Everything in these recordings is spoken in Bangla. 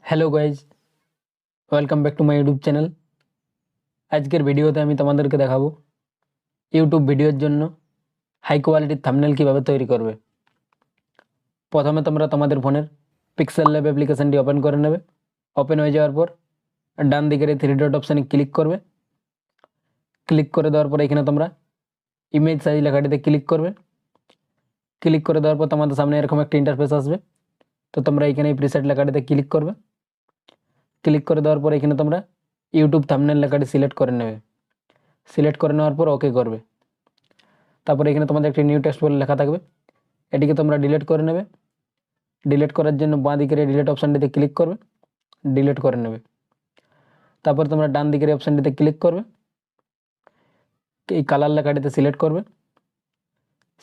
Hello guys, welcome back to my YouTube channel. আজকের ভিডিওতে আমি তোমাদেরকে দেখাবো ইউটিউব ভিডিওর জন্য হাই কোয়ালিটির থাম্বনেল কীভাবে তৈরি করবে। প্রথমে তোমরা তোমাদের ফোনের পিক্সেল ল্যাব অ্যাপ্লিকেশানটি ওপেন করে নেবে। ওপেন হয়ে যাওয়ার পর ডান দিকের এই 3 ডট অপশানে ক্লিক করবে। ক্লিক করে দেওয়ার পর এখানে তোমরা ইমেজ সাইজ লেখাটিতে ক্লিক করবে। ক্লিক করে দেওয়ার পর তোমাদের সামনে এরকম একটা ইন্টারফেস আসবে। তো তোমরা এখানে এই প্রিসেট লেখাটিতে ক্লিক করবে। ক্লিক করে দেওয়ার পর এখানে তোমরা ইউটিউব থাম্বনেল লেখাটি সিলেক্ট করে নেবে। সিলেক্ট করে নেওয়ার পর ওকে করবে। তারপরে এখানে তোমাদের একটি নিউ টেক্সট বলে লেখা থাকবে, এটিকে তোমরা ডিলিট করে নেবে। ডিলিট করার জন্য বাঁ দিকের এই ডিলিট অপশানটিতে ক্লিক করবে, ডিলিট করে নেবে। তারপর তোমরা ডান দিকের অপশানটিতে ক্লিক করবে, এই কালার লেখাটিতে সিলেক্ট করবে।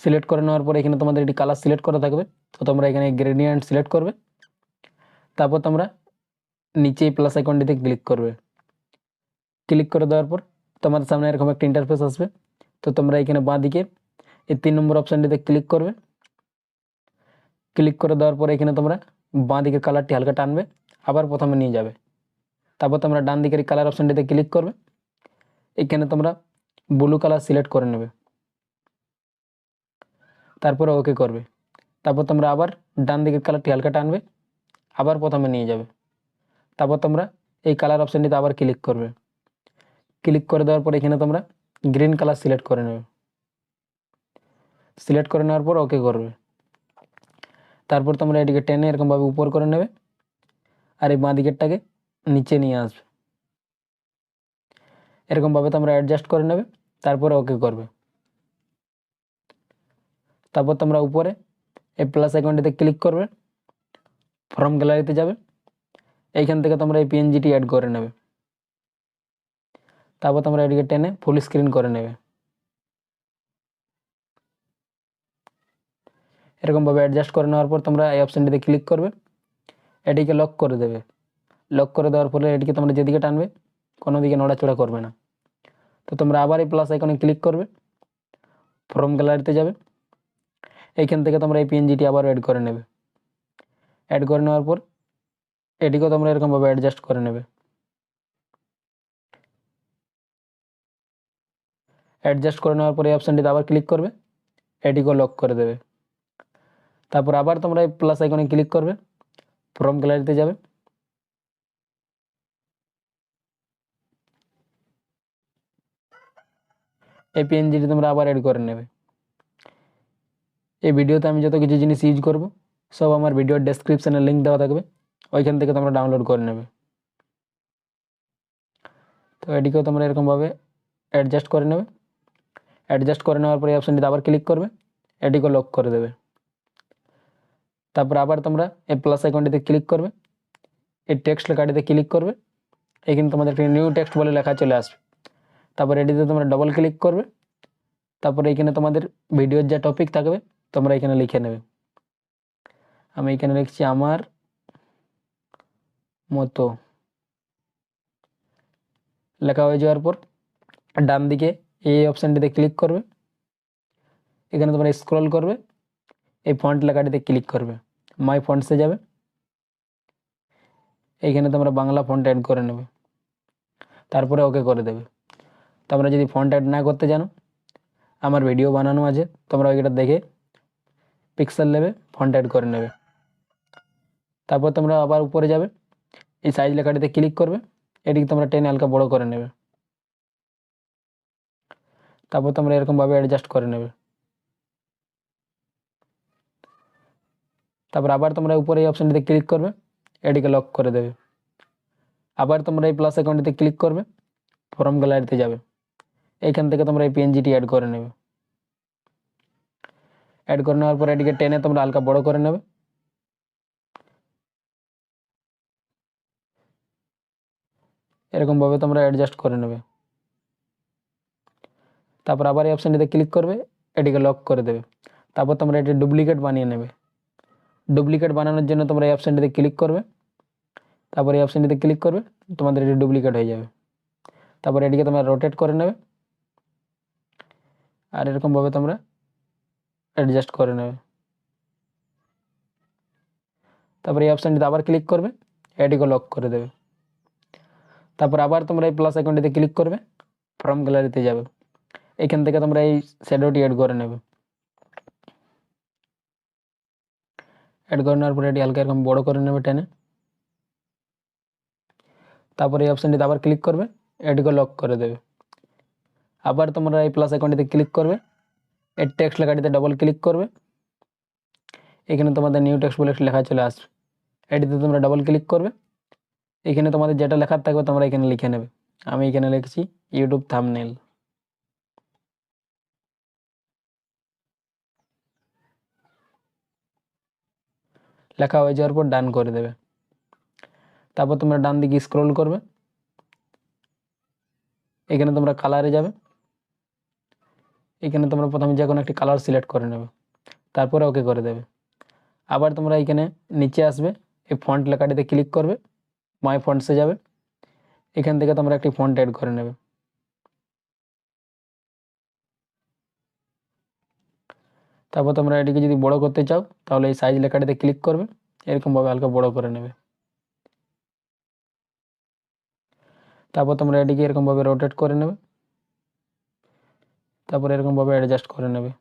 সিলেক্ট করে নেওয়ার পর এখানে তোমাদের একটি কালার সিলেক্ট করা থাকবে। তো তোমরা এখানে গ্রেডিয়েন্ট সিলেক্ট করবে। তারপর তোমরা নিচে প্লাস আইকনটিতে ক্লিক করবে। ক্লিক করে দেওয়ার পর তোমাদের সামনে এরকম একটা ইন্টারফেস আসবে। তো তোমরা এখানে বাঁ দিকে এই 3 নম্বর অপশানটিতে ক্লিক করবে। ক্লিক করে দেওয়ার পর এখানে তোমরা বাঁ দিকের কালারটি হালকা টানবে, আবার প্রথমে নিয়ে যাবে। তারপর তোমরা ডান দিকের কালার অপশানটিতে ক্লিক করবে। এখানে তোমরা ব্লু কালার সিলেক্ট করে নেবে, তারপরে ওকে করবে। তারপর তোমরা আবার ডান দিকের কালারটি হালকা টানবে, আবার প্রথমে নিয়ে যাবে। তারপর তোমরা এই কালার অপশানটিতে আবার ক্লিক করবে। ক্লিক করে দেওয়ার পর এখানে তোমরা গ্রিন কালার সিলেক্ট করে নেবে। সিলেক্ট করে নেওয়ার পর ওকে করবে। তারপর তোমরা এটিকে টেনে এরকমভাবে উপর করে নেবে, আর এই বাঁ দিকেরটাকে নিচে নিয়ে আসবে। এরকমভাবে তোমরা অ্যাডজাস্ট করে নেবে, তারপরে ওকে করবে। তারপর তোমরা উপরে এই প্লাস আইকনটিতে ক্লিক করবে, ফ্রম গ্যালারিতে যাবে। এইখান থেকে তোমরা এই পিএনজিটি অ্যাড করে নেবে। তারপর তোমরা এটিকে টেনে ফুল স্ক্রিন করে নেবে। এরকমভাবে অ্যাডজাস্ট করে নেওয়ার পর তোমরা এই অপশানটিতে ক্লিক করবে, এটিকে লক করে দেবে। লক করে দেওয়ার ফলে এটিকে তোমরা যেদিকে টানবে কোনো দিকে নড়াচড়া করবে না। তো তোমরা আবার এই প্লাস আইকনে ক্লিক করবে, ফ্রম গ্যালারিতে যাবে। এইখান থেকে তোমরা এই পিএনজিটি আবার অ্যাড করে নেবে। অ্যাড করে নেওয়ার পর এটিকেও তোমরা এরকমভাবে অ্যাডজাস্ট করে নেবে। অ্যাডজাস্ট করে নেওয়ার পর এই অপশানটিতে আবার ক্লিক করবে, এটিকেও লক করে দেবে। তারপর আবার তোমরা এই প্লাস আইকনে ক্লিক করবে, ফ্রম গ্যালারিতে যাবে। এই পিএনজিটি তোমরা আবার অ্যাড করে নেবে। এই ভিডিওতে আমি যত কিছু জিনিস ইউজ করব সব আমার ভিডিওর ডেসক্রিপশানে লিঙ্ক দেওয়া থাকবে, ওইখান থেকে তোমরা ডাউনলোড করে নেবে। তো এটিকেও তোমরা এরকমভাবে অ্যাডজাস্ট করে নেবে। অ্যাডজাস্ট করে নেওয়ার পরে এই অপশানটিতে আবার ক্লিক করবে, এটিকেও লক করে দেবে। তারপর আবার তোমরা এই প্লাস আইকনটিতে ক্লিক করবে, এই টেক্সট লেখাটিতে ক্লিক করবে। এখানে তোমাদের একটি নিউ টেক্সট বলে লেখা চলে আসবে। তারপর এটিতে তোমরা ডবল ক্লিক করবে। তারপরে এখানে তোমাদের ভিডিওর যা টপিক থাকবে তোমরা এখানে লিখে নেবে। আমি এখানে লিখছি আমার মতো। লেখা হয়ে যাওয়ার পর ডান দিকে এই অপশানটিতে ক্লিক করবে। এখানে তোমরা স্ক্রল করবে, এই ফন্ট লেখাটিতে ক্লিক করবে, মাই ফন্টসে যাবে। এইখানে তোমরা বাংলা ফন্ট অ্যাড করে নেবে, তারপরে ওকে করে দেবে। তোমরা যদি ফন্ট অ্যাড না করতে জানো, আমার ভিডিও বানানো আছে, তোমরা ওইটা দেখে পিক্সেল লেবে ফন্ট অ্যাড করে নেবে। তারপর তোমরা আবার উপরে যাবে, এই সাইজ লেখাটিতে ক্লিক করবে, এটিকে তোমরা টেনে হালকা বড় করে নেবে। তারপর তোমরা এরকমভাবে অ্যাডজাস্ট করে নেবে। তারপর আবার তোমরা উপরে এই অপশানটিতে ক্লিক করবে, এটিকে লক করে দেবে। আবার তোমরা এই প্লাস আইকনটিতে ক্লিক করবে, ফ্রম গ্যালারিতে যাবে। এইখান থেকে তোমরা এই পিএনজিটি অ্যাড করে নেবে। অ্যাড করে নেওয়ার পর এটিকে টেনে তোমরা হালকা বড় করে নেবে। এরকমভাবে তোমরা অ্যাডজাস্ট করে নেবে। তারপর আবার এই অপশানটিতে ক্লিক করবে, এটিকে লক করে দেবে। তারপর তোমরা এটি ডুপ্লিকেট বানিয়ে নেবে। ডুপ্লিকেট বানানোর জন্য তোমরা এই অপশানটিতে ক্লিক করবে। তারপর এই অপশানটিতে ক্লিক করবে, তোমাদের এটি ডুপ্লিকেট হয়ে যাবে। তারপর এটিকে তোমরা রোটেট করে নেবে, আর এরকমভাবে তোমরা অ্যাডজাস্ট করে নেবে। তারপর এই অপশানটিতে আবার ক্লিক করবে, এটিকে লক করে দেবে। তারপর আবার তোমরা এই প্লাস আইকনটিতে ক্লিক করবে, ফ্রম গ্যালারিতে যাবে, এখান থেকে তোমরা এই শ্যাডোটি অ্যাড করে নেবে। অ্যাড করে নেওয়ার পরে এটি হালকা এরকম বড় করে নেবে টেনে। তারপরে এই অপশানটিতে আবার ক্লিক করবে, এটিকে লক করে দেবে। আবার তোমরা এই প্লাস আইকনটিতে ক্লিক করবে, এর টেক্সট লেখাটিতে ডবল ক্লিক করবে, এখানে তোমাদের নিউ টেক্সট বলে একটি লেখা চলে আসবে, এটিতে তোমরা ডবল ক্লিক করবে, এখানে তোমাদের যেটা লেখার থাকবে তোমরা এখানে লিখে নেবে। আমি এখানে লিখছি ইউটিউব থাম্বনেল। লেখা হয়ে যাওয়ার পর ডান করে দেবে। তারপর তোমরা ডান দিকে স্ক্রল করবে, এখানে তোমরা কালারে যাবে, এখানে তোমরা প্রথমে যে কোনো একটি কালার সিলেক্ট করে নেবে, তারপরে ওকে করে দেবে। আবার তোমরা এখানে নিচে আসবে, এই ফন্ট লেখাটিতে ক্লিক করবে, মাই ফন্টসে যাবে, এখান থেকে তোমরা একটি ফন্ট অ্যাড করে নেবে। তারপর তোমরা এটিকে যদি বড় করতে চাও তাহলে এই সাইজ লেখাটিতে ক্লিক করবে, এরকমভাবে হালকা বড় করে নেবে। তারপর তোমরা এটিকে এরকমভাবে রোটেট করে নেবে, তারপর এরকমভাবে অ্যাডজাস্ট করে নেবে।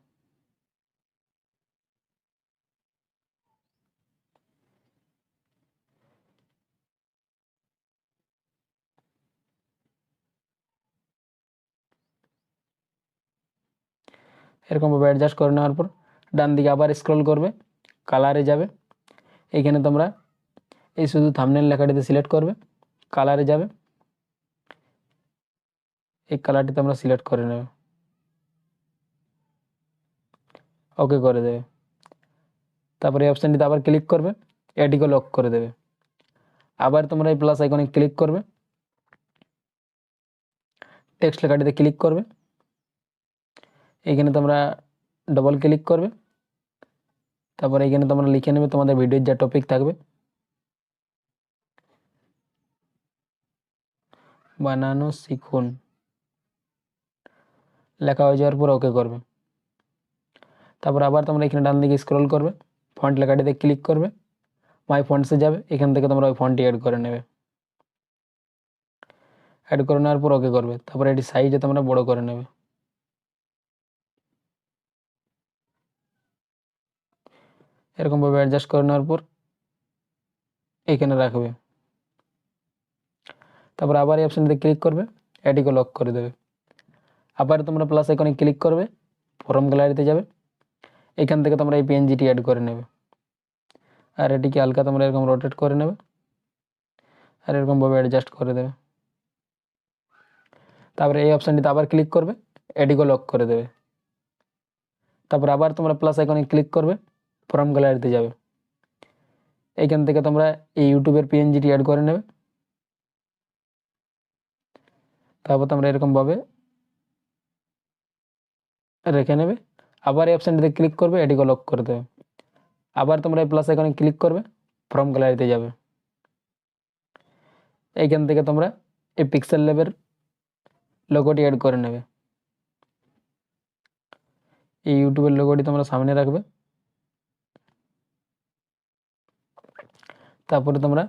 এরকমভাবে অ্যাডজাস্ট করে নেওয়ার পর ডান দিকে আবার স্ক্রল করবে, কালারে যাবে, এইখানে তোমরা এই শুধু থাম্বনেল লেখাটিতে সিলেক্ট করবে, কালারে যাবে, এই কালারটি তোমরা সিলেক্ট করে নেবে, ওকে করে দেবে। তারপরে এই অপশানটিতে আবার ক্লিক করবে, এটিকে লক করে দেবে। আবার তোমরা এই প্লাস আইকনে ক্লিক করবে, টেক্সট লেখাটিতে ক্লিক করবে, এখানে তোমরা ডবল ক্লিক করবে, তারপরে এখানে তোমরা লিখে নেবে তোমাদের ভিডিওর যা টপিক থাকবে, বানানো শিখুন, লেখা হয়ে যাওয়ার পর ওকে করবে। তারপর আবার তোমরা এখানে ডান দিকে স্ক্রল করবে, ফন্ট লেখাটিতে ক্লিক করবে, মাই ফন্টসে যাবে, এখান থেকে তোমরা ওই ফন্টটি অ্যাড করে নেবে। অ্যাড করে নেওয়ার পর ওকে করবে। তারপরে এটি সাইজে তোমরা বড় করে নেবে। এরকমভাবে অ্যাডজাস্ট করে নেওয়ার পর এখানে রাখবে। তারপর আবার এই অপশানটিতে ক্লিক করবে, এটিকে লক করে দেবে। আবার তোমরা প্লাস আইকনে ক্লিক করবে, ফর্ম গ্যালারিতে যাবে, এখান থেকে তোমরা এই পিএনজিটি অ্যাড করে নেবে, আর এটিকে হালকা তোমরা এরকম রোটেট করে নেবে, আর এরকমভাবে অ্যাডজাস্ট করে দেবে। তারপরে এই অপশানটিতে আবার ক্লিক করবে, এটিকে লক করে দেবে। তারপর আবার তোমরা প্লাস আইকনে ক্লিক করবে, ফর্ম গ্যালারিতে যাবে, এইখান থেকে তোমরা এই ইউটিউবের পিএনজিটি অ্যাড করে নেবে। তারপর তোমরা এরকমভাবে রেখে নেবে। আবার এই অপশানটিতে ক্লিক করবে, এটিকে লক করে দেবে। আবার তোমরা এই প্লাস আইকনে ক্লিক করবে, ফর্ম গ্যালারিতে যাবে, এইখান থেকে তোমরা এই পিক্সেল ল্যাবের লোগোটি অ্যাড করে নেবে। এই ইউটিউবের লোগোটি তোমরা সামনে রাখবে। তারপরে তোমরা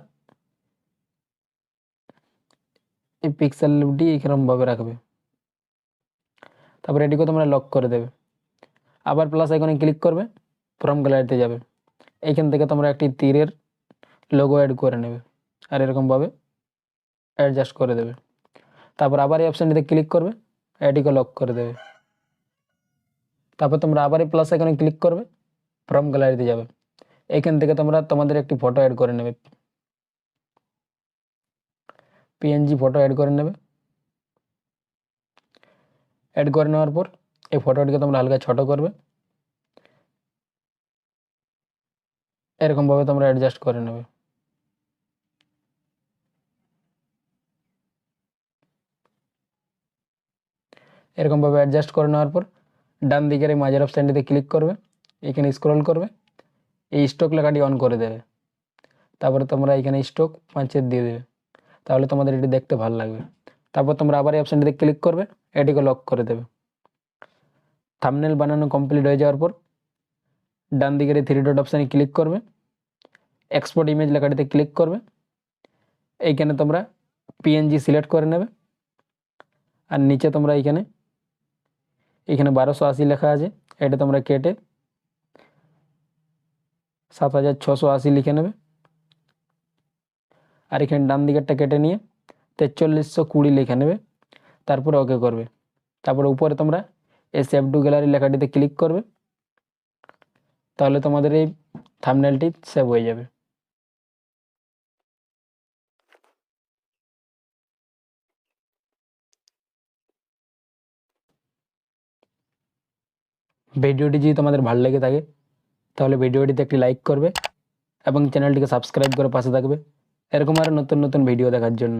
এই পিক্সেল ল্যাবটি এরকমভাবে রাখবে। তারপরে এটিকে তোমরা লক করে দেবে। আবার প্লাস আইকনে ক্লিক করবে, ফর্ম গ্যালারিতে যাবে, এইখান থেকে তোমরা একটি তীরের লোগো অ্যাড করে নেবে, আর এরকমভাবে অ্যাডজাস্ট করে দেবে। তারপর আবার এই অপশানটিতে ক্লিক করবে, এটিকে লক করে দেবে। তারপর তোমরা আবার এই প্লাস আইকনে ক্লিক করবে, ফর্ম গ্যালারিতে যাবে, এইখান থেকে তোমরা তোমাদের একটি ফটো অ্যাড করে নেবে, পিএনজি ফটো অ্যাড করে নেবে। অ্যাড করে নেওয়ার পর এই ফটোটিকে তোমরা হালকা ছোট করবে, এরকমভাবে তোমরা অ্যাডজাস্ট করে নেবে। এরকমভাবে অ্যাডজাস্ট করে নেওয়ার পর ডান দিকের এই মাঝের অপশানটিতে ক্লিক করবে, এখানে স্ক্রল করবে, এই স্টক লেখাটি অন করে দেবে। তারপরে তোমরা এখানে স্টক 5 দিয়ে দেবে, তাহলে তোমাদের এটি দেখতে ভালো লাগবে। তারপর তোমরা আবার এই অপশানটিতে ক্লিক করবে, এটিকে লক করে দেবে। থাম্বনেল বানানো কমপ্লিট হয়ে যাওয়ার পর ডান দিকের এই 3 ডট অপশানে ক্লিক করবে, এক্সপোর্ট ইমেজ লেখাটিতে ক্লিক করবে, এইখানে তোমরা পিএনজি সিলেক্ট করে নেবে, আর নিচে তোমরা এখানে 1280 লেখা আছে, এটা তোমরা কেটে 7680 লিখে নেবে। আর এখানে ডান দিকেরটা কেটে নিয়ে 4320 লিখে নেবে, তারপরে ওকে করবে। তারপরে উপরে তোমরা এই সেভ টু গ্যালারি লেখাটিতে ক্লিক করবে, তাহলে তোমাদের এই থাম্বনেলটি সেভ হয়ে যাবে। ভিডিওটি যদি তোমাদের ভালো লেগে থাকে তাহলে ভিডিওটিতে একটি লাইক করবে এবং চ্যানেলটিকে সাবস্ক্রাইব করে পাশে থাকবে এরকম আরও নতুন নতুন ভিডিও দেখার জন্য।